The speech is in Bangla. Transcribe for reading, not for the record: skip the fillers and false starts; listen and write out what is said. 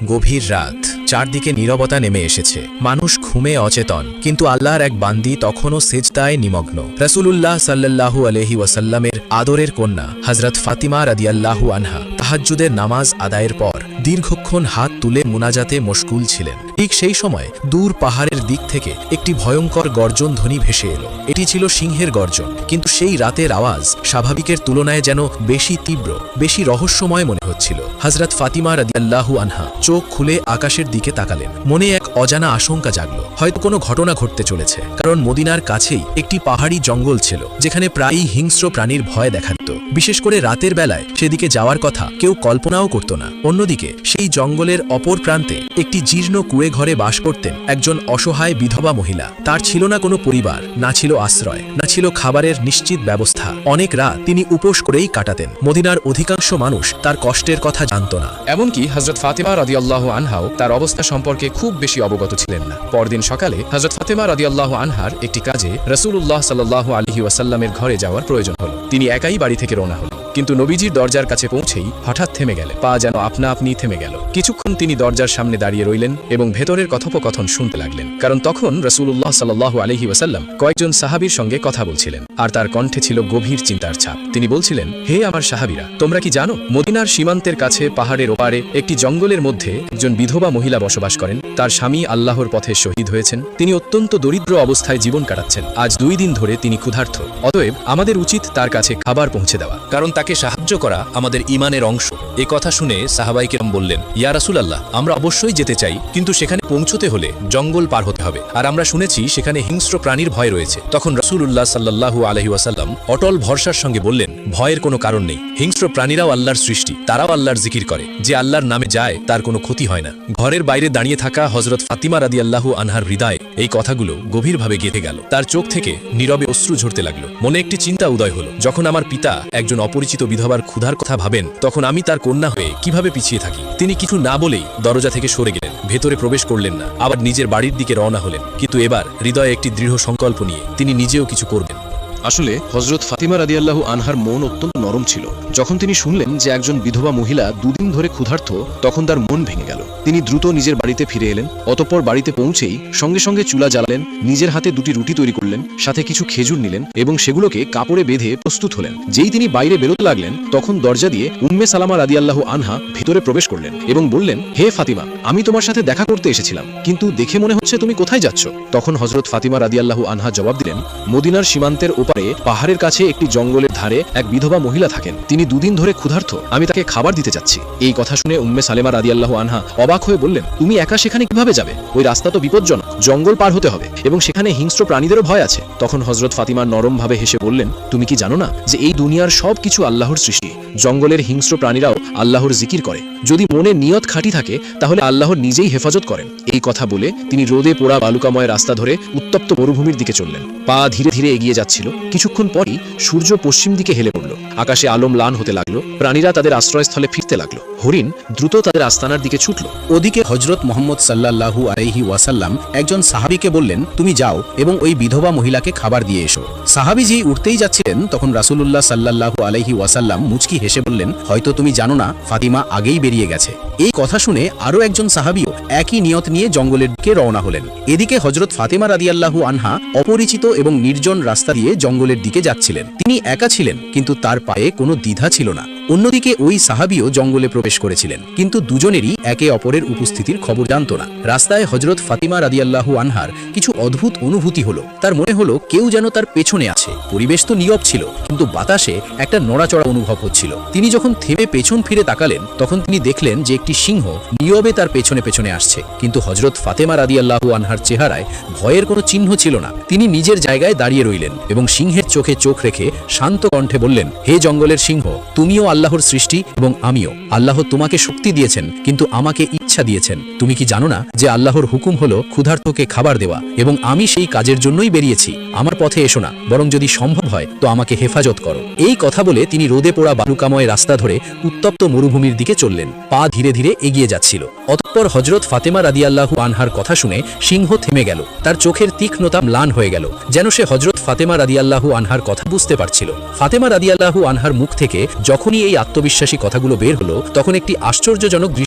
গভীর রাত, চারদিকে নীরবতা নেমে এসেছে। মানুষ ঘুমে অচেতন, কিন্তু আল্লাহর এক বান্দি তখনও সেজদায় নিমগ্ন। রাসূলুল্লাহ সাল্লাল্লাহু আলাইহি ওয়াসাল্লামের আদরের কন্যা হযরত ফাতিমা রাদিয়াল্লাহু আনহা তাহাজ্জুদের নামাজ আদায়ের পর দীর্ঘক্ষণ হাত তুলে মুনাজাতে মশগুল ছিলেন। ঠিক সেই সময় দূর পাহাড়ের দিক থেকে একটি ভয়ঙ্কর গর্জন ধ্বনি ভেসে এলো। এটি ছিল সিংহের গর্জন, কিন্তু সেই রাতের আওয়াজ স্বাভাবিকের তুলনায় যেন বেশি তীব্র, বেশি রহস্যময় মনে হচ্ছিল। হযরত ফাতিমা রাদিয়াল্লাহু আনহা চোখ খুলে আকাশের দিকে তাকালেন। মনে এক অজানা আশঙ্কা জাগল, হয়তো কোনো ঘটনা ঘটতে চলেছে। কারণ মদিনার কাছেই একটি পাহাড়ি জঙ্গল ছিল, যেখানে প্রায়ই হিংস্র প্রাণীর ভয় দেখা দিত। বিশেষ করে রাতের বেলায় সেদিকে যাওয়ার কথা কেউ কল্পনাও করত না। অন্যদিকে সেই জঙ্গলের অপর প্রান্তে একটি জীর্ণ কুঁড়ে ঘরে বাস করতেন একজন অসহায় বিধবা মহিলা। তার ছিল না কোনো পরিবার, না ছিল আশ্রয়, না ছিল খাবারের নিশ্চিত ব্যবস্থা। অনেক রাত তিনি উপোস করেই কাটাতেন। মদিনার অধিকাংশ মানুষ তার কষ্টের কথা জানত না। এমনকি হযরত ফাতিমা রাদিয়াল্লাহু আনহাও তার অবস্থা সম্পর্কে খুব বেশি অবগত ছিলেন না। পরদিন সকালে হযরত ফাতিমা রাদিয়াল্লাহু আনহার একটি কাজে রাসূলুল্লাহ সাল্লাল্লাহু আলাইহি ওয়াসাল্লামের ঘরে যাওয়ার প্রয়োজন হলো। তিনি একাই বাড়ি থেকে রওনা হলেন, কিন্তু নবীজির দরজার কাছে পৌঁছেই হঠাৎ থেমে গেলেন। পা যেন আপনা আপনি থেমে গেল। কিছুক্ষণ তিনি দরজার সামনে দাঁড়িয়ে রইলেন এবং ভেতরের কথোপকথন শুনতে লাগলেন। কারণ তখন রাসূলুল্লাহ সাল্লাল্লাহু আলাইহি ওয়াসাল্লাম কয়েকজন সাহাবীর সঙ্গে কথা বলছিলেন, আর তার কণ্ঠে ছিল গভীর চিন্তার ছাপ। তিনি বলছিলেন, হে আমার সাহাবীরা, তোমরা কি জানো মদিনার সীমান্তের কাছে পাহাড়ের ওপারে একটি জঙ্গলের মধ্যে একজন বিধবা মহিলা বসবাস করেন। তার স্বামী আল্লাহর পথে শহীদ হয়েছেন। তিনি অত্যন্ত দরিদ্র অবস্থায় জীবন কাটাচ্ছেন। আজ 2 দিন ধরে তিনি ক্ষুধার্ত। অতএব আমাদের উচিত তার কাছে খাবার পৌঁছে দেওয়া, কারণ তাকে সাহায্য করা আমাদের ঈমানের অংশ। এ কথা শুনে সাহাবায়ে কেরাম বললেন, ইয়া রাসূলুল্লাহ, আমরা অবশ্যই যেতে চাই, কিন্তু সেখানে পৌঁছতে হলে জঙ্গল পার হতে হবে, আর আমরা শুনেছি সেখানে হিংস্র প্রাণীর ভয় রয়েছে। তখন রাসূলুল্লাহ সাল্লাল্লাহু আলাইহি ওয়াসাল্লাম অটল ভরসার সঙ্গে বললেন, ভয়ের কোনো কারণ নেই। হিংস্র প্রাণীরাও আল্লাহর সৃষ্টি, তারাও আল্লাহর জিকির করে। যে আল্লাহর নামে যায় তার কোনো ক্ষতি হয় না। ঘরের বাইরে দাঁড়িয়ে থাকা হযরত ফাতিমা রাদিয়াল্লাহু আনহার হৃদয়ে এই কথাগুলো গভীরভাবে গেঁথে গেল। তার চোখ থেকে নীরবে অশ্রু ঝরতে লাগলো। মনে একটি চিন্তা উদয় হলো, যখন আমার পিতা একজন অপরিচিত বিধবার ক্ষুধার কথা ভাবেন, তখন আমি তার কন্যা হয়ে কিভাবে পিছিয়ে থাকি। তিনি কিছু না বলেই দরজা থেকে সরে গেলেন, ভেতরে প্রবেশ করলেন না, আবার নিজের বাড়ির দিকে রওনা হলেন। কিন্তু এবার হৃদয়ে একটি দৃঢ় সংকল্প নিয়ে তিনি নিজেও কিছু করবেন। আসলে হযরত ফাতিমা রাদিয়াল্লাহু আনহার মন অত্যন্ত নরম ছিল। যখন তিনি শুনলেন যে একজন বিধবা মহিলা 2 দিন ধরে ক্ষুধার্ত, তখন তার মন ভেঙে গেল। তিনি দ্রুত নিজের বাড়িতে ফিরে এলেন। অতঃপর বাড়িতে পৌঁছেই সঙ্গে সঙ্গে চুলা জ্বালালেন, নিজের হাতে 2টি রুটি তৈরি করলেন, সাথে কিছু খেজুর নিলেন এবং সেগুলোকে কাপড়ে বেঁধে প্রস্তুত হলেন। যেই তিনি বাইরে বেরোতে লাগলেন, তখন দরজা দিয়ে উম্মে সালামা রাদিয়াল্লাহু আনহা ভেতরে প্রবেশ করলেন এবং বললেন, হে ফাতিমা, আমি তোমার সাথে দেখা করতে এসেছিলাম, কিন্তু দেখে মনে হচ্ছে তুমি কোথায় যাচ্ছ। তখন হযরত ফাতিমা রাদিয়াল্লাহু আনহা জবাব দিলেন, মদিনার সীমান্তের ওপারে পাহাড়ের কাছে একটি জঙ্গলের ধারে এক বিধবা মহিলা থাকেন। তিনি 2 দিন ধরে ক্ষুধার্ত, আমি তাকে খাবার দিতে যাচ্ছি। এই কথা শুনে উম্মে সালেমা রাদিয়াল্লাহু আনহা অবাক হয়ে বললেন, তুমি একা সেখানে কিভাবে যাবে? ওই রাস্তা তো বিপজ্জনক, জঙ্গল পার হতে হবে এবং সেখানে হিংস্র প্রাণীদেরও ভয় আছে। তখন হযরত ফাতিমা নরমভাবে হেসে বললেন, তুমি কি জানো না যে এই দুনিয়ার সব কিছু আল্লাহর সৃষ্টি? জঙ্গলের হিংস্র প্রাণীরাও আল্লাহর জিকির করে। যদি মনে নিয়ত খাঁটি থাকে, তাহলে আল্লাহ নিজেই হেফাজত করেন। এই কথা বলে তিনি রোদে পোড়া বালুকাময় রাস্তা ধরে উত্তপ্ত মরুভূমির দিকে চললেন। পা ধীরে ধীরে এগিয়ে যাচ্ছিল। কিছুক্ষণ পরই সূর্য পশ্চিম দিকে হেলে পড়ল। আকাশে আলো ম্লান হতে লাগলো। প্রাণীরা তাদের আশ্রয়স্থলে ফিরতে লাগলো। হরিণ দ্রুত তাদের আস্তানার দিকে ছুটল। ওদিকে হযরত মুহাম্মদ সাল্লাল্লাহু আলাইহি ওয়াসাল্লাম একজন সাহাবীকে বললেন, তুমি যাও এবং ওই বিধবা মহিলাকে খাবার দিয়ে এসো। সাহাবীজি উঠতেই যাচ্ছিলেন, তখন রাসূলুল্লাহ সাল্লাল্লাহু আলাইহি ওয়াসাল্লাম মুচকি হেসে বললেন, হয়তো তুমি জানো না ফাতিমা আগেই বেরিয়ে গেছে। এই কথা শুনে আরও একজন সাহাবীও একই নিয়ত নিয়ে জঙ্গলের দিকে রওনা হলেন। এদিকে হযরত ফাতিমা রাদিয়াল্লাহু আনহা অপরিচিত এবং নির্জন রাস্তা দিয়ে জঙ্গলের দিকে যাচ্ছিলেন। তিনি একা ছিলেন, কিন্তু তার পায়ে কোনো দ্বিধা ছিল না। অন্যদিকে ওই সাহাবীও জঙ্গলে প্রবেশ করেছিলেন, কিন্তু দুজনেরই একে অপরের উপস্থিতির খবর জানত না। রাস্তায় হযরত ফাতিমা রাদিয়াল্লাহু আনহার কিছু অদ্ভুত অনুভূতি হলো। তার মনে হলো কেউ যেন তার পেছনে আছে। পরিবেশ তো নীরব ছিল, কিন্তু বাতাসে একটা নড়াচড়া অনুভব হচ্ছিল। তিনি যখন থেমে পেছন ফিরে তাকালেন, তখন তিনি দেখলেন যে একটি সিংহ নীরবে তার পেছনে পেছনে আসছে। কিন্তু হযরত ফাতিমা রাদিয়াল্লাহু আনহার চেহারায় ভয়ের কোনো চিহ্ন ছিল না। তিনি নিজের জায়গায় দাঁড়িয়ে রইলেন এবং সিংহের চোখে চোখ রেখে শান্ত কণ্ঠে বললেন, হে জঙ্গলের সিংহ, তুমিও আল্লাহর সৃষ্টি এবং আমিও। আল্লাহ তোমাকে শক্তি দিয়েছেন, কিন্তু আমাকে ইচ্ছা দিয়েছেন। তুমি কি জানো না যে আল্লাহর হুকুম হলো ক্ষুধার্তকে খাবার দেওয়া, এবং আমি সেই কাজের জন্যই বেরিয়েছি। আমার পথে এসো না, বরং যদি সম্ভব হয় তো আমাকে হেফাজত করো। এই কথা বলে তিনি রোদে পোড়া বালুকাময় রাস্তা ধরে উত্তপ্ত মরুভূমির দিকে চললেন। পা ধীরে ধীরে এগিয়ে যাচ্ছিল। অতঃপর হযরত ফাতিমা রাদিয়াল্লাহু আনহার কথা শুনে সিংহ থেমে গেল। তার চোখের তীক্ষ্ণতা ম্লান হয়ে গেল, যেন সে হযরত ফাতিমা রাদিয়াল্লাহু আনহার কথা বুঝতে পারছিল। ফাতিমা রাদিয়াল্লাহু আনহার মুখ থেকে যখনই এই আত্মবিশ্বাসী কথাগুলো বের হলো, তখন একটি আশ্চর্যজনক